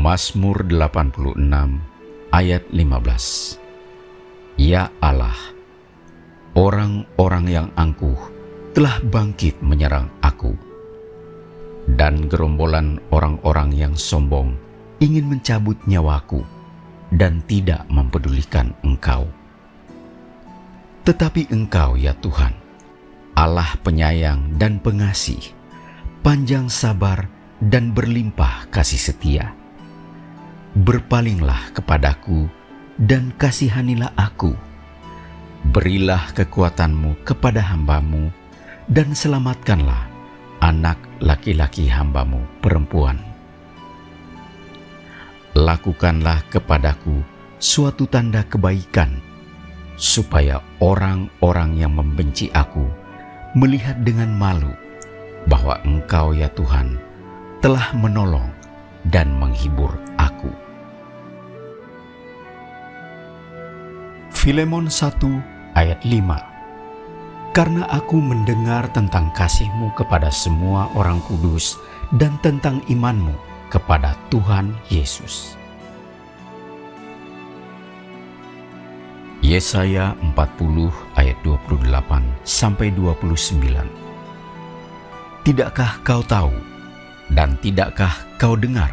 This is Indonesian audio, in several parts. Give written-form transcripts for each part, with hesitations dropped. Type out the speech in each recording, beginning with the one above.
Mazmur 86 ayat 15. Ya Allah, orang-orang yang angkuh telah bangkit menyerang aku, dan gerombolan orang-orang yang sombong ingin mencabut nyawaku dan tidak mempedulikan Engkau. Tetapi Engkau, ya Tuhan, Allah penyayang dan pengasih, panjang sabar dan berlimpah kasih setia. Berpalinglah kepadaku dan kasihanilah aku. Berilah kekuatan-Mu kepada hamba-Mu dan selamatkanlah anak laki-laki hamba-Mu perempuan. Lakukanlah kepadaku suatu tanda kebaikan, supaya orang-orang yang membenci aku melihat dengan malu bahwa Engkau, ya Tuhan, telah menolong dan menghibur aku. Filemon 1 ayat 5. Karena aku mendengar tentang kasih-Mu kepada semua orang kudus dan tentang iman-Mu kepada Tuhan Yesus. Yesaya 40 ayat 28-29. Tidakkah kau tahu dan tidakkah kau dengar?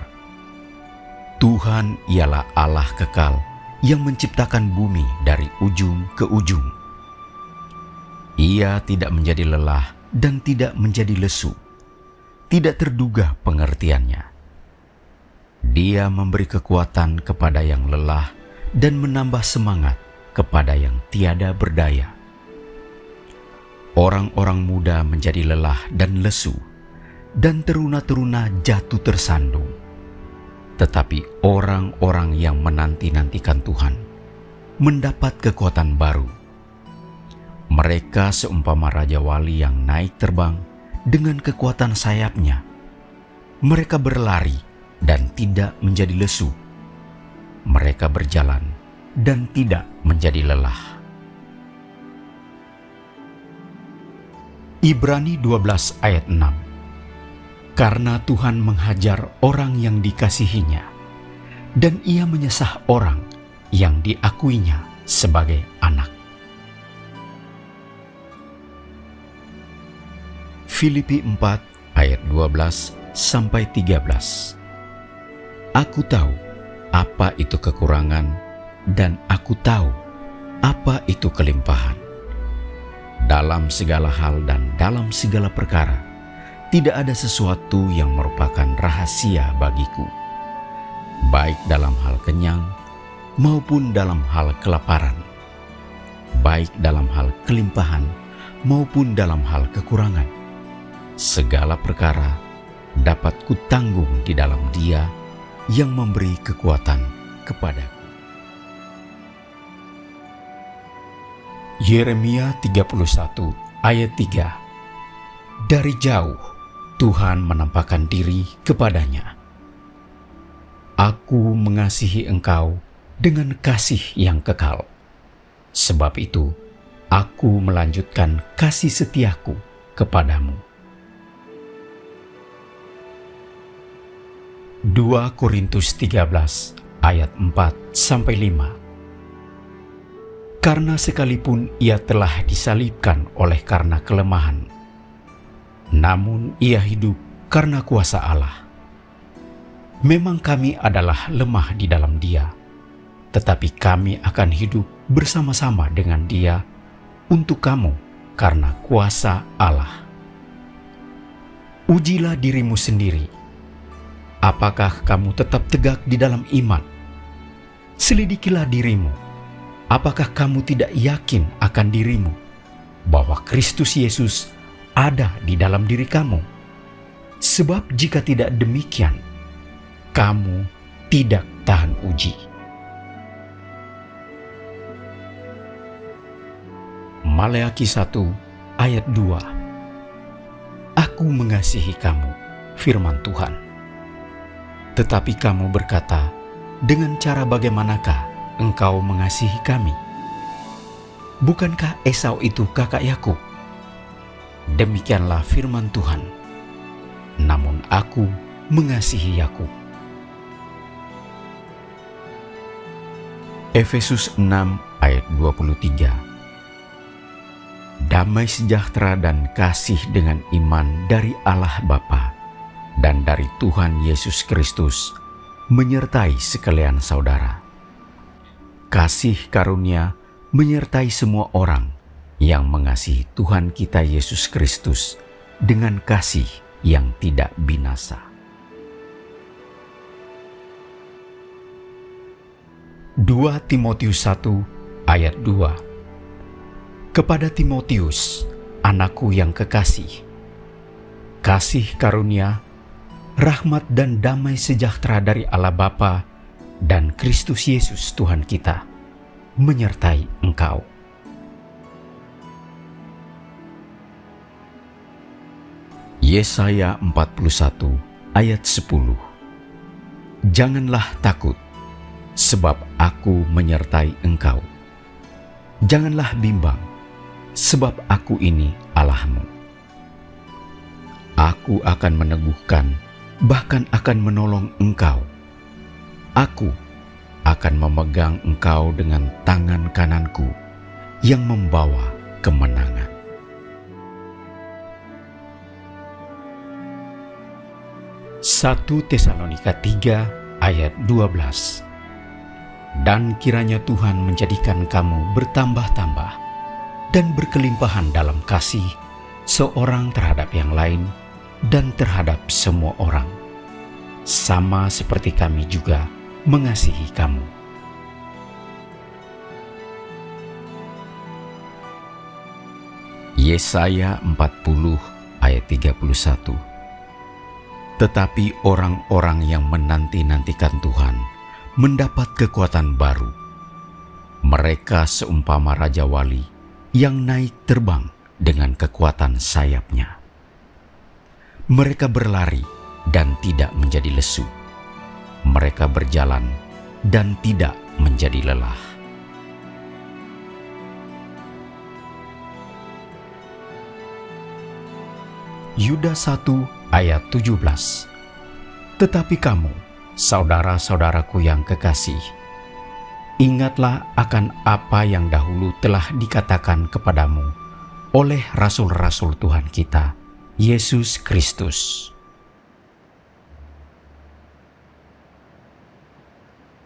Tuhan ialah Allah kekal yang menciptakan bumi dari ujung ke ujung. Ia tidak menjadi lelah dan tidak menjadi lesu, tidak terduga pengertiannya. Dia memberi kekuatan kepada yang lelah dan menambah semangat kepada yang tiada berdaya. Orang-orang muda menjadi lelah dan lesu, dan teruna-teruna jatuh tersandung. Tetapi orang-orang yang menanti-nantikan Tuhan mendapat kekuatan baru. Mereka seumpama Raja Wali yang naik terbang dengan kekuatan sayapnya. Mereka berlari dan tidak menjadi lesu. Mereka berjalan dan tidak menjadi lelah. Ibrani 12 ayat 6. Karena Tuhan menghajar orang yang dikasihinya, dan Ia menyesah orang yang diakuinya sebagai anak. Filipi 4 ayat 12-13. Aku tahu apa itu kekurangan, dan aku tahu apa itu kelimpahan. Dalam segala hal dan dalam segala perkara, tidak ada sesuatu yang merupakan rahasia bagiku, baik dalam hal kenyang maupun dalam hal kelaparan, baik dalam hal kelimpahan maupun dalam hal kekurangan. Segala perkara dapat kutanggung di dalam Dia yang memberi kekuatan kepadaku. Yeremia 31 ayat 3. Dari jauh Tuhan menampakkan diri kepadanya. Aku mengasihi engkau dengan kasih yang kekal. Sebab itu, aku melanjutkan kasih setiaku kepadamu. 2 Korintus 13 ayat 4-5. Karena sekalipun ia telah disalibkan oleh karena kelemahan, namun ia hidup karena kuasa Allah. Memang kami adalah lemah di dalam Dia, tetapi kami akan hidup bersama-sama dengan Dia untuk kamu karena kuasa Allah. Ujilah dirimu sendiri. Apakah kamu tetap tegak di dalam iman? Selidikilah dirimu. Apakah kamu tidak yakin akan dirimu bahwa Kristus Yesus ada di dalam diri kamu? Sebab jika tidak demikian, kamu tidak tahan uji. Maleakhi 1 ayat 2. Aku mengasihi kamu, firman Tuhan. Tetapi kamu berkata, dengan cara bagaimanakah engkau mengasihi kami? Bukankah Esau itu kakak Yakub? Demikianlah firman Tuhan. Namun aku mengasihi Yakub. Efesus 6 ayat 23. Damai sejahtera dan kasih dengan iman dari Allah Bapa dan dari Tuhan Yesus Kristus menyertai sekalian saudara. Kasih karunia menyertai semua orang yang mengasihi Tuhan kita Yesus Kristus dengan kasih yang tidak binasa. 2 Timotius 1 ayat 2. Kepada Timotius, anakku yang kekasih, kasih karunia, rahmat dan damai sejahtera dari Allah Bapa dan Kristus Yesus Tuhan kita menyertai engkau. Yesaya 41 ayat 10. Janganlah takut, sebab aku menyertai engkau. Janganlah bimbang, sebab aku ini Allahmu. Aku akan meneguhkan, bahkan akan menolong engkau. Aku akan memegang engkau dengan tangan kananku yang membawa kemenangan. Satu Tesalonika 3 ayat 12. Dan kiranya Tuhan menjadikan kamu bertambah-tambah dan berkelimpahan dalam kasih seorang terhadap yang lain dan terhadap semua orang, sama seperti kami juga mengasihi kamu. Yesaya 40 ayat 31. Tetapi orang-orang yang menanti-nantikan Tuhan mendapat kekuatan baru. Mereka seumpama Raja Wali yang naik terbang dengan kekuatan sayapnya. Mereka berlari dan tidak menjadi lesu. Mereka berjalan dan tidak menjadi lelah. Yuda 1 ayat 17. Tetapi kamu, saudara-saudaraku yang kekasih, ingatlah akan apa yang dahulu telah dikatakan kepadamu oleh rasul-rasul Tuhan kita, Yesus Kristus.